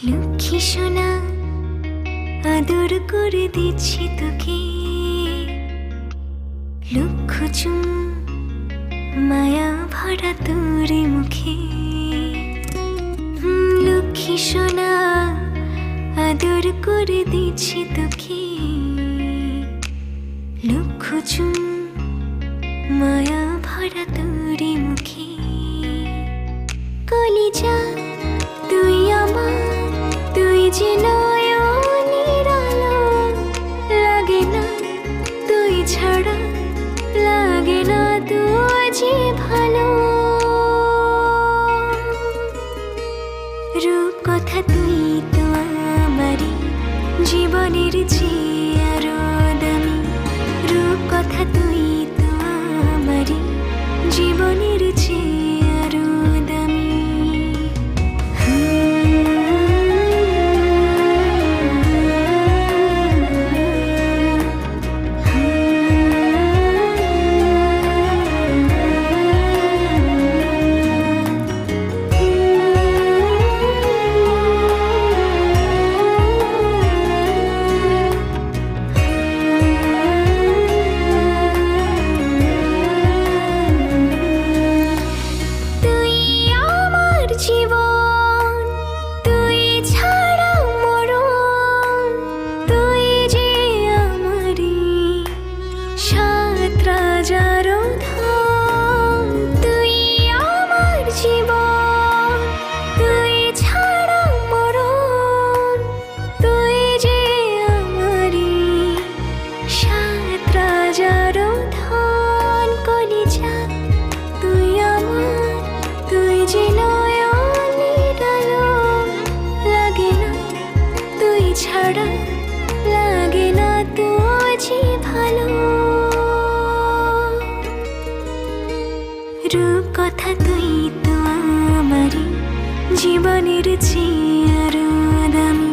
লক্ষ্মী সোনা আদর করে দিচ্ছি তোকে, লক্ষ চুম মায়া ভরা তোর মুখে। লক্ষ্মী সোনা আদর করে দিচ্ছি তোকে, লক্ষ চুম মায়া ভরা তোর মুখে। কলিজা তুই আমার, তুই যে নয়নের আলো, লাগে না তুই ছাড়া, লাগে না তুই যে ভালো। রূপ কথা তুই তো আমারই জীবনের চেয়ে আরো দামি, রূপ কথা তুই তো আমারই জীবনের চেয়ে আরো দামি। লাগে না তুই যে ভালো। রূপ কথা তুই তো আমারই জীবনের চেয়ে আরো দামি।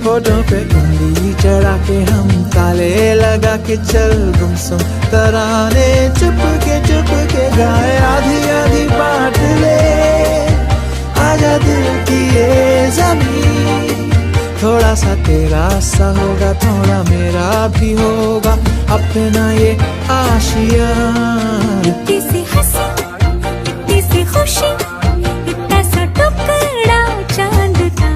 होठों पे उंगली चढ़ा के हम ताले लगा के चल गुमसुम तराने चुप के गाए आधी आधी बात ले आजा दिल की ये ज़मीन। थोड़ा सा तेरा सा होगा थोड़ा मेरा भी होगा अपना ये आशिया। इतनी सी हंसी इतनी सी खुशी इतना सा टुकड़ा चांद का,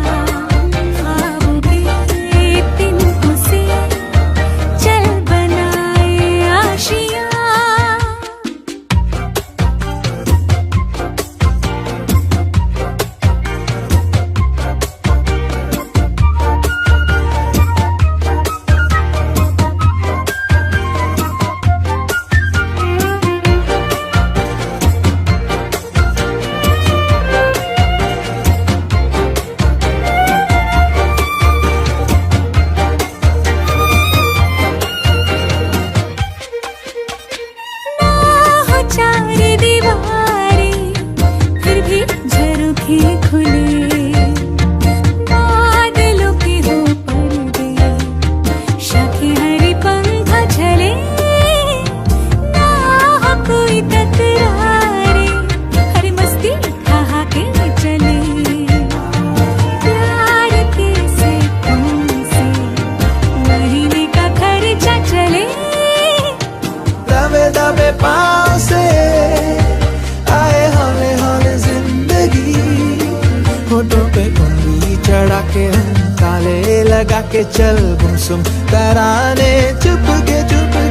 के चल गुमसुम तराने चुप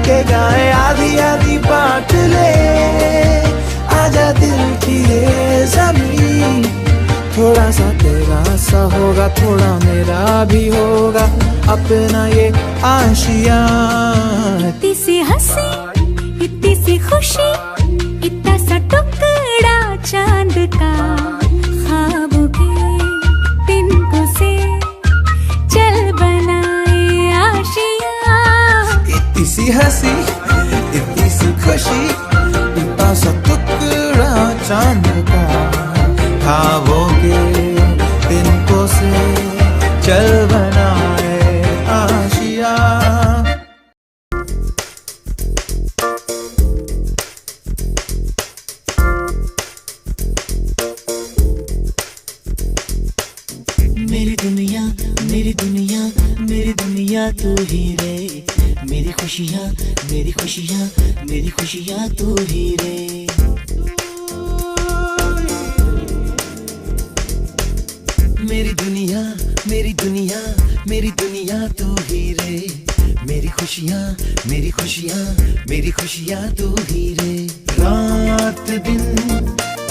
के गाए आधी आधी बांट ले आजा दिल की ये ज़मीं थोड़ा सा तेरा सा होगा थोड़ा मेरा भी होगा अपना ये आशियाँ इतनी सी हंसी इतनी सी खुशी इतना सा टुकड़ा चांद का ख्वाबों के तिनको से चल बनाए आशियाँ इतनी सी हंसी इतनी सी खुशी इतना सा टुकड़ा चांद का ख्वाबों के तिनको से चल बनाए आशियाँ मेरी दुनिया मेरी दुनिया मेरी दुनिया तू ही रे मेरी खुशियाँ मेरी खुशियाँ मेरी खुशियाँ तू ही रे मेरी दुनिया मेरी दुनिया मेरी दुनिया तू ही रे मेरी खुशियाँ मेरी खुशियाँ मेरी खुशियाँ तू ही रे रात दिन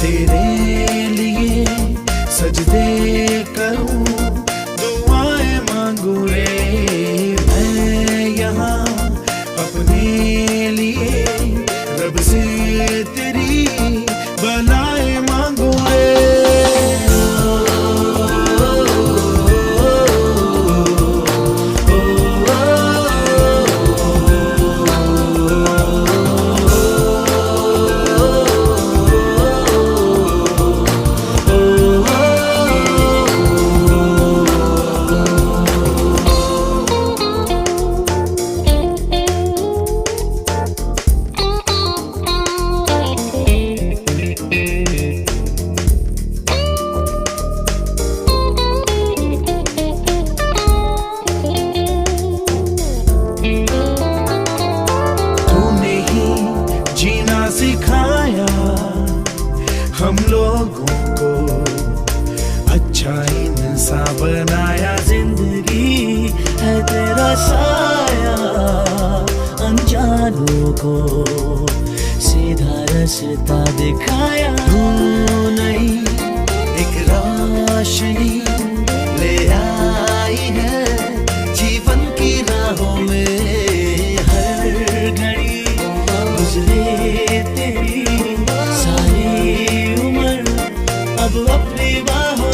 तेरे लिए सजदे करूं दुआएं मांगू रे मैं यहाँ अपने लिए रब से तेरी भलाई मांगू रे सिखाया हम लोगों को अच्छा इंसान बनाया जिंदगी है तेरा साया अनजानों को सीधा रास्ता दिखाया तू नहीं एक रोशनी ले आई है जीवन की राहों में हर घड़ी गुजरे तेरी सारी उम्र अब अपनी बाहों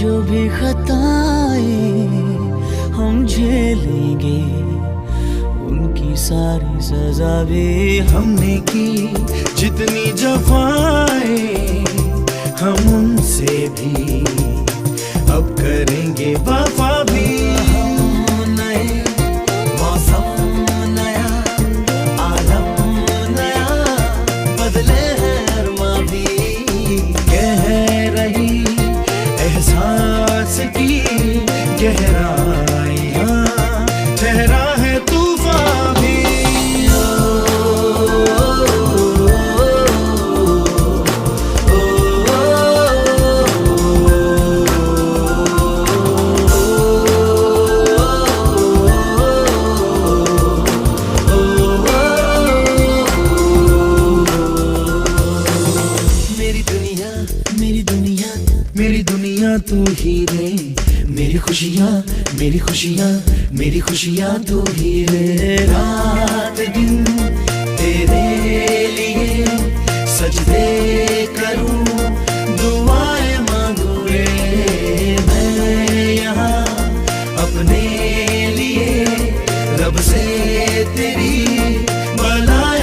जो भी खताएं हम झेलेंगे उनकी सारी सजा भी हमने की जितनी जफाएं हम उनसे भी अब करेंगे वफा भी हम नए मौसम नया आलम नया बदले हैं अरमा भी कह रही एहसास की गहराइयाँ ठहरा है तूफान भी मेरी दुनिया तू ही रे मेरी खुशियाँ मेरी खुशियाँ मेरी खुशियाँ तू ही रे रात दिन तेरे लिए सजदे करूं दुआएं मांगू रे मैं यहाँ अपने लिए रब से तेरी भलाई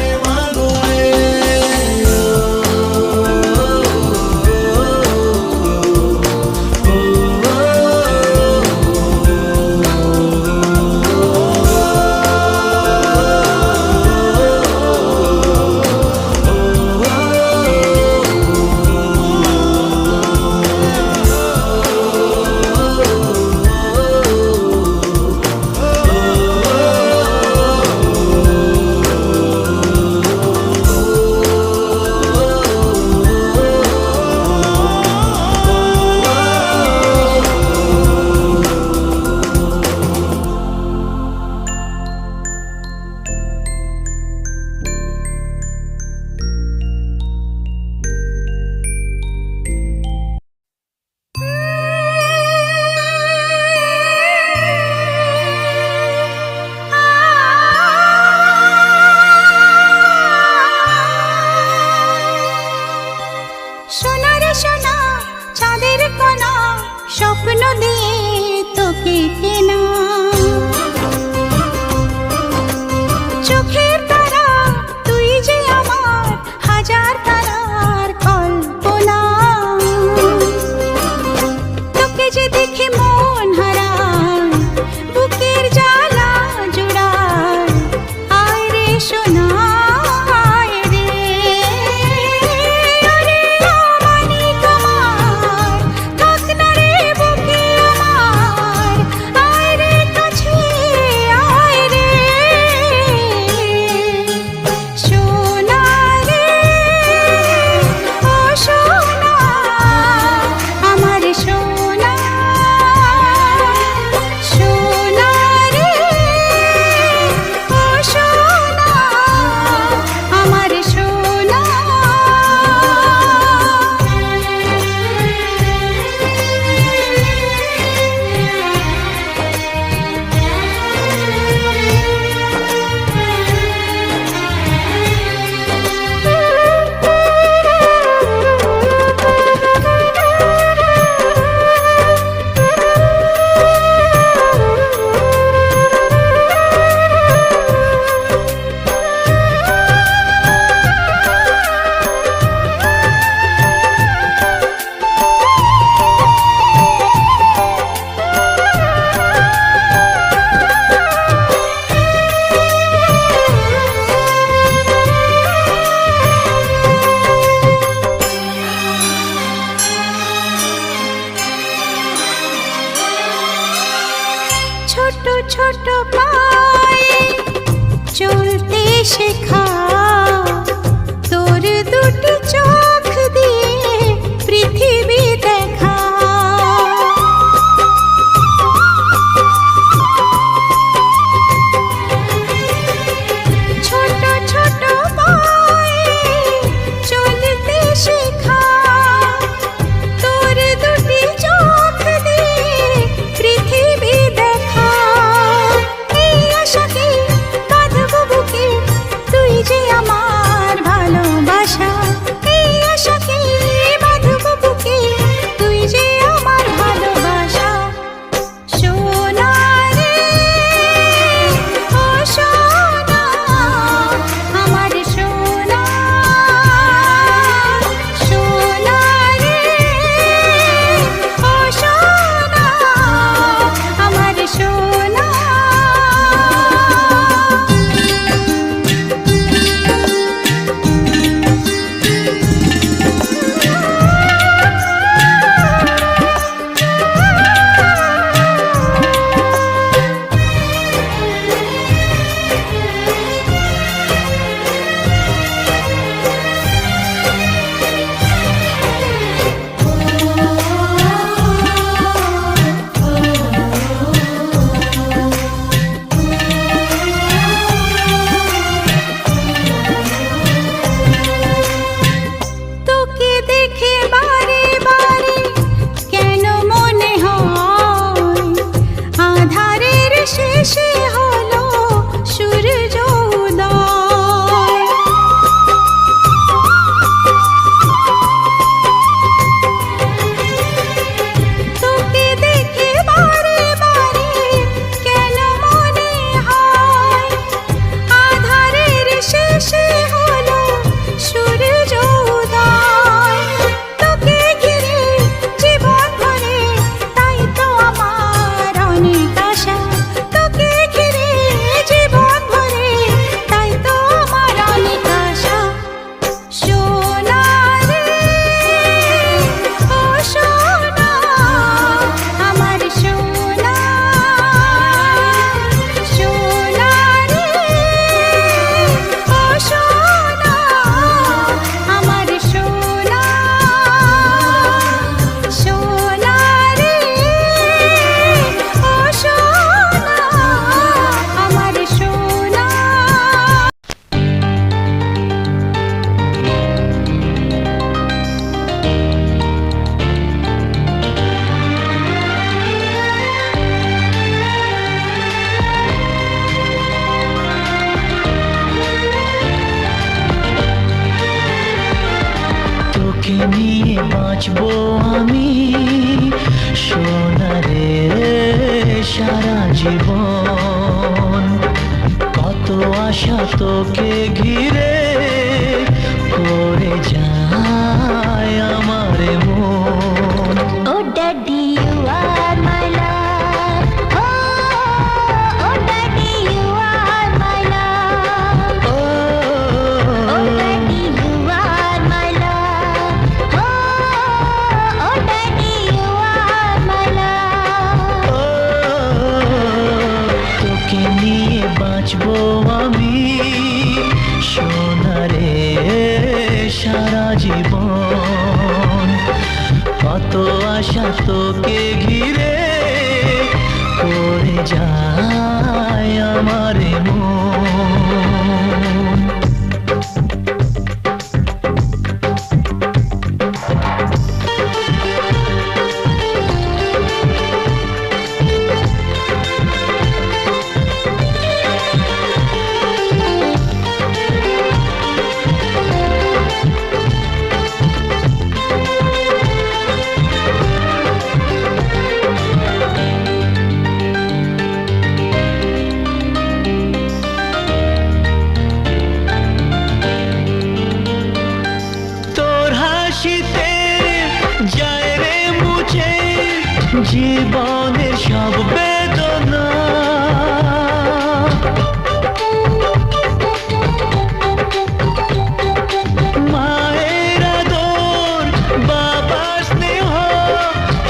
যে দেখে মন হারায়, বুকের জ্বালা জুড়ায়, আয় রে সোনা আয় রে। ওরে অমানিক আমার, থাক না রে বুকে আমার, আয় রে কাছে আয় রে। সোনা রে ও সোনা, আমার সোনা, সোনা রে ও সোনা, আমার সোনা। ছোট ছোট পায়ে চলতে শেখা, তোর দুটি চোখ দিয়ে পৃথিবী দেখা। ছোট ছোট পায়ে চলতে শেখা, তোর দুটি চোখ দিয়ে পৃথিবী দেখা। এই আশাকে বাঁধবো বুকে, তুই যে আমার ভালোবাসা। এই আশাকে বাঁধবো বুকে, তুই যে আমার ভালোবাসা। সোনা রে ও সোনা, আমার সোনা, সোনা রে ও সোনা, আমার সোনা। তোকে দেখে বারে বারে কেন মনে হয়, আধারের শেষে হলো সূর্য উদয়। তোকে দেখে বারে বারে কেন মনে হয়, আধারের শেষে হলো সূর্য উদয়। তোকে ঘিরে জীবন ভরে, তাই তো আমার অনেক আশা। তোকে ঘিরে জীবন ভরে, তাই তো আমার অনেক আশা। সোনা রে ও সোনা, আমার সোনা, সোনা রে ও সোনা, আমার সোনা, সোনা রে ও সোনা, আমার সোনা। তোকে নিয়ে বাঁচবো আমি সোনা রে সারা জীবন। কত আশা তোকে ঘিরে করে যায় আমার মন। Oh daddy, you are বাঁচবো আমি সোনারে সারা জীবন। কত আশা তোকে ঘিরে করে যায় আমার মন। যায় রে মুছে জীবনের সব বেদনা। মায়ের আদর বাবার স্নেহ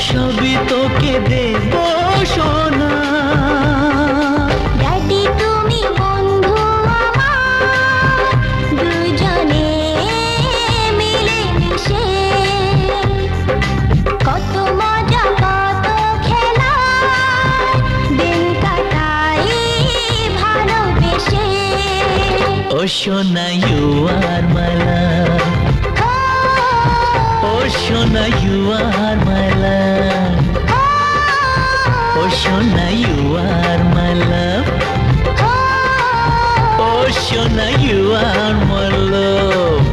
সবই তোকে দেব সোনা। ড্যাডি তুমি বন্ধু আমার, দুজনে মিলে মিশে কত মজা কত খেলা দিন কাটাই ভালোবেসে। ও সোনা ইউ আর মাই লাভ, ও সোনা ইউ আর মাই লাভ, ও সোনা ইউ আর মাই লাভ, ও সোনা ইউ আর মাই লাভ।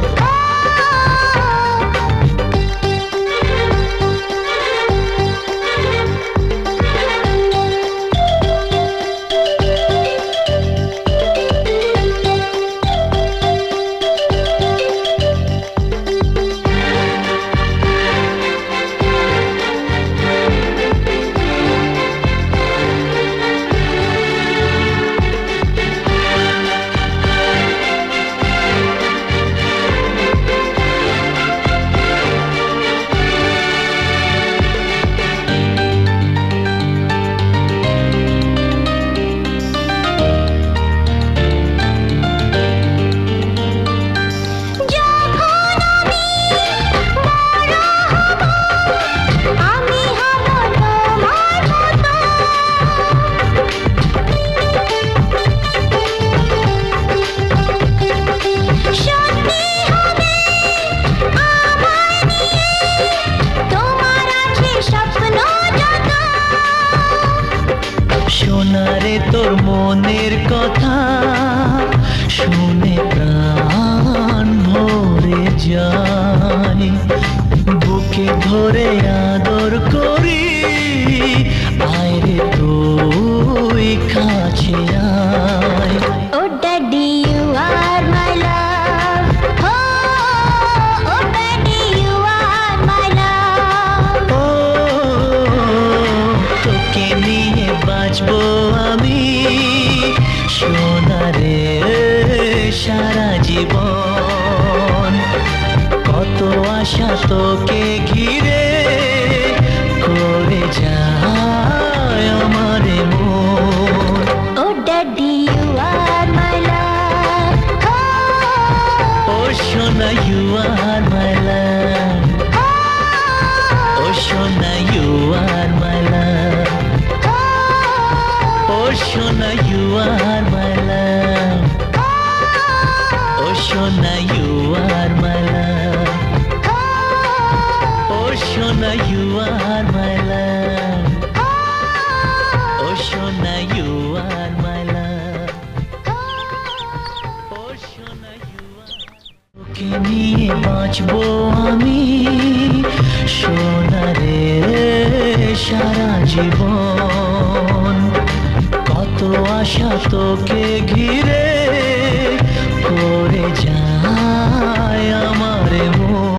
সোনারে তোর মনের কথা শুনে প্রাণ ভরে যায়, বুকে ধরে আদর করি আয় রে তুই কাছে আয়। Oh daddy you are my love, oh daddy you are my love. ও তোকে নিয়ে বাঁচবো আমি সোনারে সারা জীবন। কত আশা তোকে ঘিরে করে যায় আমার মন। ও daddy you are my love, ও সোনা ইউ আর মাই লাভ, ও সোনা ইউ আর মাই লাভ, ও সোনা ইউ আর মাই লাভ, ও সোনা ইউ আর মাই লাভ, ও সোনা ইউ আর মাই লাভ, ও সোনা ইউ আর মাই লাভ, ও সোনা ইউ আর। তোকে নিয়ে বাঁচবো আমি সোনারে সারা জীবন। কত আশা তোকে ঘিরে করে যায় আমার মন।